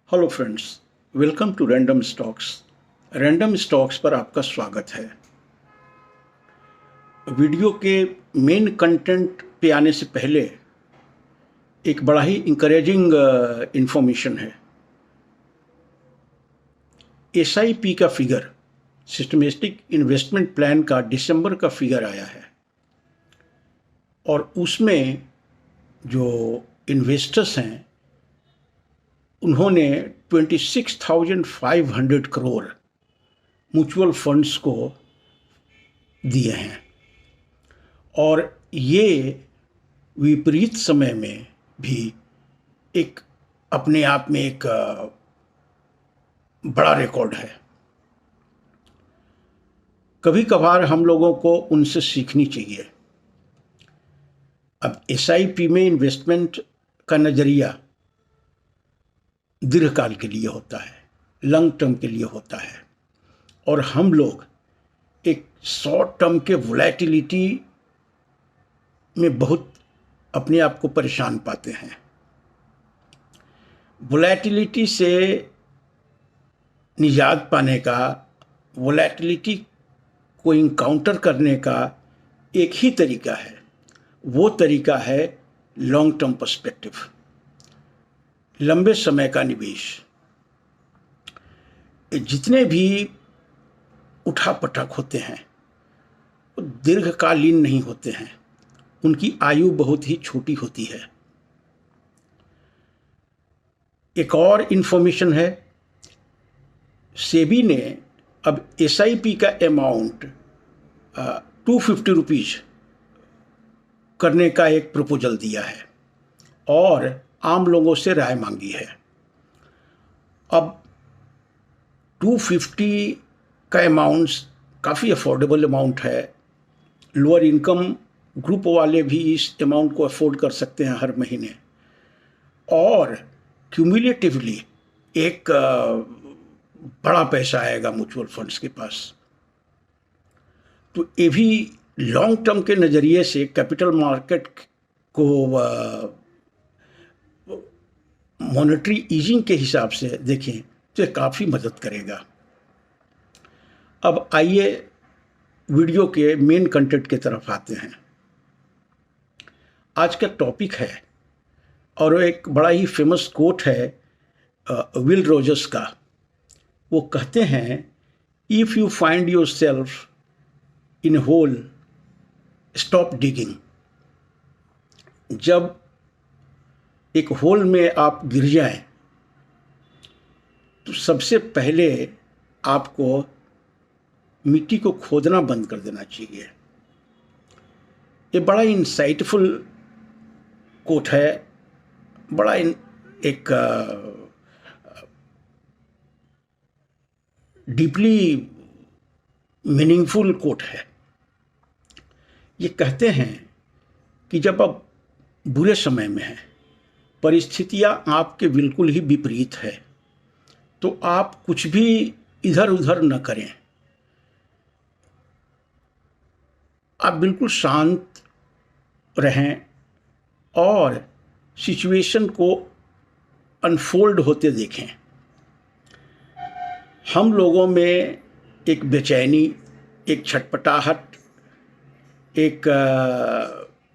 Hello friends, welcome to random stocks. Random stocks पर आपका स्वागत है। वीडियो के मेन कंटेंट पे आने से पहले एक बड़ा ही इंकरेजिंग इंफॉर्मेशन है। एसआईपी का फिगर, सिस्टमेटिक इन्वेस्टमेंट प्लान का दिसंबर का फिगर आया है और उसमें जो इन्वेस्टर्स हैं उन्होंने 26,500 करोड़ म्यूचुअल फंड्स को दिए हैं और ये विपरीत समय में भी एक अपने आप में एक बड़ा रिकॉर्ड है। कभी कभार हम लोगों को उनसे सीखनी चाहिए। अब एसआईपी में इन्वेस्टमेंट का नज़रिया दीर्घकाल के लिए होता है, लॉन्ग टर्म के लिए होता है और हम लोग एक शॉर्ट टर्म के वोलेटिलिटी में बहुत अपने आप को परेशान पाते हैं। वोलेटिलिटी से निजात पाने का, वोलेटिलिटी को इनकाउंटर करने का एक ही तरीका है, वो तरीका है लॉन्ग टर्म पर्सपेक्टिव, लंबे समय का निवेश। जितने भी उठापटक होते हैं वो दीर्घकालीन नहीं होते हैं, उनकी आयु बहुत ही छोटी होती है। एक और इन्फॉर्मेशन है, सेबी ने अब एसआईपी का अमाउंट 250 रुपीज़ करने का एक प्रपोजल दिया है और आम लोगों से राय मांगी है। अब 250 का अमाउंट काफ़ी अफोर्डेबल अमाउंट है। लोअर इनकम ग्रुप वाले भी इस अमाउंट को अफोर्ड कर सकते हैं हर महीने और क्यूमुलेटिवली एक बड़ा पैसा आएगा म्यूचुअल फंड्स के पास। तो ये भी लॉन्ग टर्म के नज़रिए से कैपिटल मार्केट को मॉनेटरी ईजिंग के हिसाब से देखें तो काफ़ी मदद करेगा। अब आइए वीडियो के मेन कंटेंट की तरफ आते हैं। आज का टॉपिक है और एक बड़ा ही फेमस कोट है विल रोजर्स का। वो कहते हैं, if you find yourself in hole stop digging. जब एक होल में आप गिर जाएं तो सबसे पहले आपको मिट्टी को खोदना बंद कर देना चाहिए। ये बड़ा इंसाइटफुल कोट है, बड़ा एक डीपली मीनिंगफुल कोट है। ये कहते हैं कि जब आप बुरे समय में हैं, परिस्थितियां आपके बिल्कुल ही विपरीत है, तो आप कुछ भी इधर उधर न करें। आप बिल्कुल शांत रहें और सिचुएशन को अनफोल्ड होते देखें। हम लोगों में एक बेचैनी, एक छटपटाहट, एक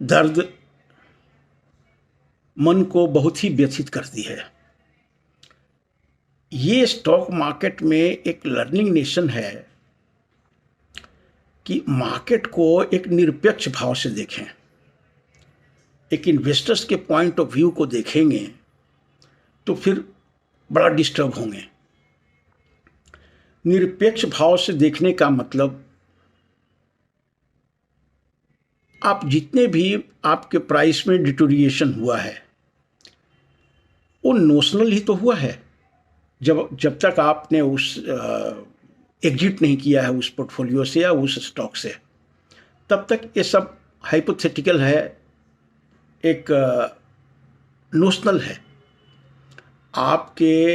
दर्द मन को बहुत ही व्यथित करती है। ये स्टॉक मार्केट में एक लर्निंग लेसन है कि मार्केट को एक निरपेक्ष भाव से देखें। एक इन्वेस्टर्स के पॉइंट ऑफ व्यू को देखेंगे तो फिर बड़ा डिस्टर्ब होंगे। निरपेक्ष भाव से देखने का मतलब, आप जितने भी आपके प्राइस में डिटोरिएशन हुआ है वो नोशनल ही तो हुआ है। जब तक आपने उस एग्जिट नहीं किया है उस पोर्टफोलियो से या उस स्टॉक से, तब तक ये सब हाइपोथेटिकल है, एक नोशनल है। आपके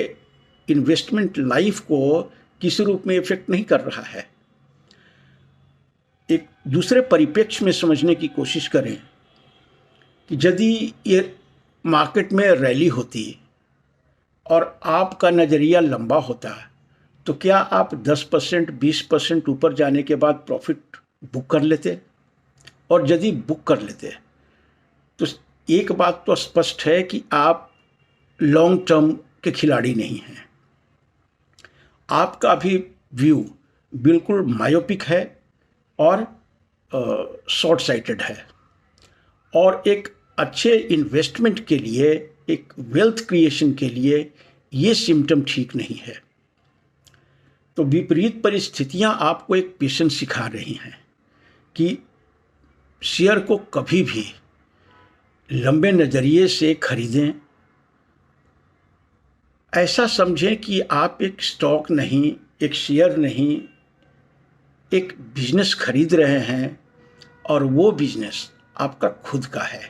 इन्वेस्टमेंट लाइफ को किसी रूप में इफेक्ट नहीं कर रहा है। एक दूसरे परिप्रेक्ष्य में समझने की कोशिश करें कि यदि ये मार्केट में रैली होती और आपका नज़रिया लंबा होता है, तो क्या आप 10% 20% ऊपर जाने के बाद प्रॉफिट बुक कर लेते? और यदि बुक कर लेते तो एक बात तो स्पष्ट है कि आप लॉन्ग टर्म के खिलाड़ी नहीं हैं। आपका भी व्यू बिल्कुल मायोपिक है और शॉर्ट साइटेड है, और एक अच्छे इन्वेस्टमेंट के लिए, एक वेल्थ क्रिएशन के लिए ये सिम्टम ठीक नहीं है। तो विपरीत परिस्थितियां आपको एक पेशेंस सिखा रही हैं कि शेयर को कभी भी लंबे नज़रिए से खरीदें। ऐसा समझें कि आप एक स्टॉक नहीं, एक शेयर नहीं, एक बिजनेस खरीद रहे हैं, और वो बिजनेस आपका खुद का है।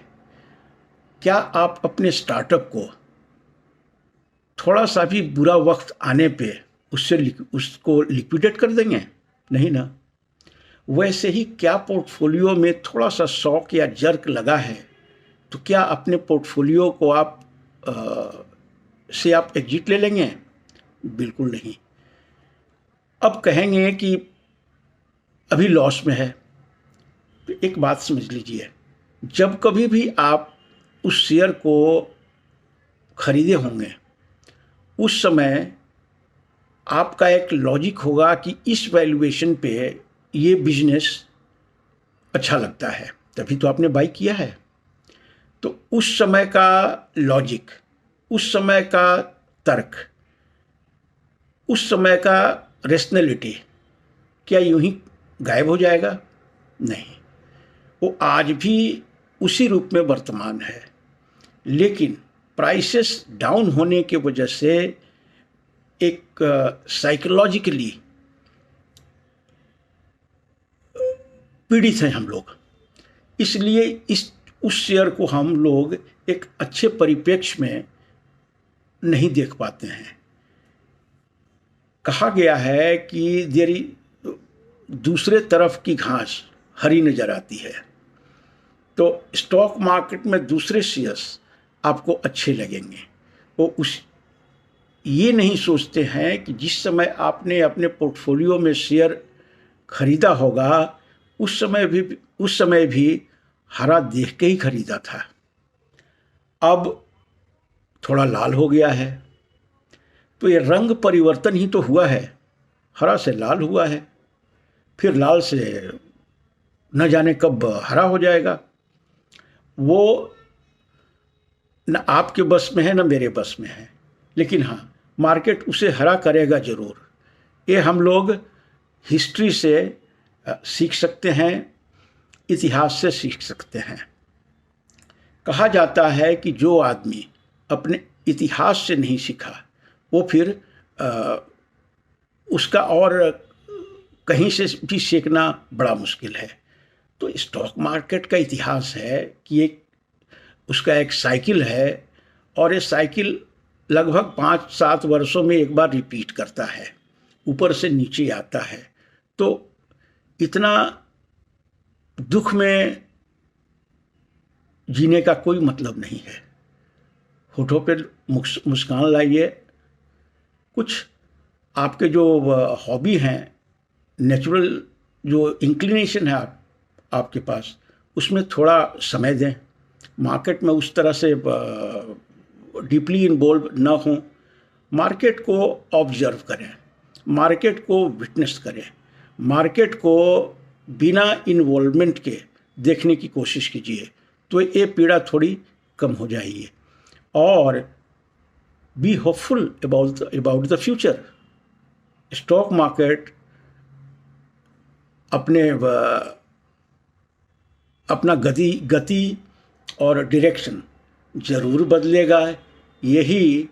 क्या आप अपने स्टार्टअप को थोड़ा सा भी बुरा वक्त आने पे उसको लिक्विडेट कर देंगे? नहीं ना। वैसे ही क्या पोर्टफोलियो में थोड़ा सा शॉक या जर्क लगा है तो क्या अपने पोर्टफोलियो को आप से आप एग्जिट ले लेंगे? बिल्कुल नहीं। अब कहेंगे कि अभी लॉस में है, तो एक बात समझ लीजिए, जब कभी भी आप उस शेयर को खरीदे होंगे उस समय आपका एक लॉजिक होगा कि इस वैल्यूएशन पे ये बिजनेस अच्छा लगता है, तभी तो आपने बाई किया है। तो उस समय का लॉजिक, उस समय का तर्क, उस समय का रेशनैलिटी क्या यूं ही गायब हो जाएगा? नहीं, वो आज भी उसी रूप में वर्तमान है, लेकिन प्राइसेस डाउन होने की वजह से एक साइकोलॉजिकली पीड़ित हैं हम लोग। इसलिए उस शेयर को हम लोग एक अच्छे परिप्रेक्ष्य में नहीं देख पाते हैं। कहा गया है कि दूसरे तरफ की घास हरी नजर आती है। तो स्टॉक मार्केट में दूसरे शेयर्स आपको अच्छे लगेंगे। वो ये नहीं सोचते हैं कि जिस समय आपने अपने पोर्टफोलियो में शेयर खरीदा होगा उस समय भी हरा देख के ही खरीदा था। अब थोड़ा लाल हो गया है, तो ये रंग परिवर्तन ही तो हुआ है, हरा से लाल हुआ है, फिर लाल से न जाने कब हरा हो जाएगा। वो न आपके बस में है न मेरे बस में है, लेकिन हाँ, मार्केट उसे हरा करेगा ज़रूर। ये हम लोग हिस्ट्री से सीख सकते हैं, इतिहास से सीख सकते हैं। कहा जाता है कि जो आदमी अपने इतिहास से नहीं सीखा वो फिर उसका और कहीं से भी सीखना बड़ा मुश्किल है। तो स्टॉक मार्केट का इतिहास है कि उसका एक साइकिल है, और ये साइकिल लगभग 5-7 वर्षों में एक बार रिपीट करता है, ऊपर से नीचे आता है। तो इतना दुख में जीने का कोई मतलब नहीं है। होठों पे मुस्कान लाइए। कुछ आपके जो हॉबी हैं, नेचुरल जो इंक्लिनेशन है आपके पास, उसमें थोड़ा समय दें। मार्केट में उस तरह से डीपली इन्वॉल्व न हों। मार्केट को ऑब्जर्व करें, मार्केट को विटनेस करें, मार्केट को बिना इन्वॉल्वमेंट के देखने की कोशिश कीजिए, तो ये पीड़ा थोड़ी कम हो जाएगी। और be hopeful about the future. Stock market अपना गति और डायरेक्शन ज़रूर बदलेगा, यही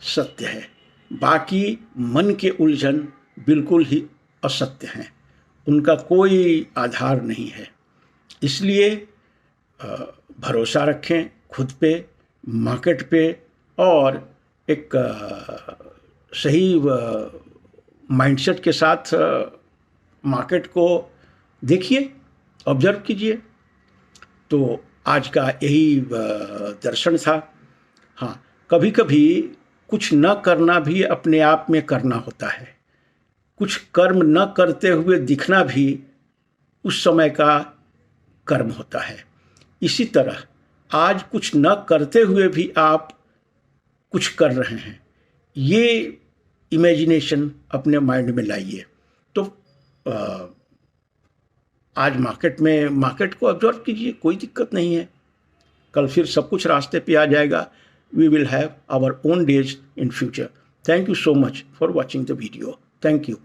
सत्य है। बाकी मन के उलझन बिल्कुल ही असत्य हैं, उनका कोई आधार नहीं है। इसलिए भरोसा रखें खुद पे, मार्केट पे, और एक सही माइंडसेट के साथ मार्केट को देखिए, ऑब्जर्व कीजिए। तो आज का यही दर्शन था। हाँ, कभी कभी कुछ न करना भी अपने आप में करना होता है। कुछ कर्म न करते हुए दिखना भी उस समय का कर्म होता है। इसी तरह आज कुछ न करते हुए भी आप कुछ कर रहे हैं, ये इमेजिनेशन अपने माइंड में लाइए। तो आज मार्केट को ऑब्जर्व कीजिए, कोई दिक्कत नहीं है। कल फिर सब कुछ रास्ते पे आ जाएगा। We will have our own days in future. Thank you so much for watching the video. Thank you.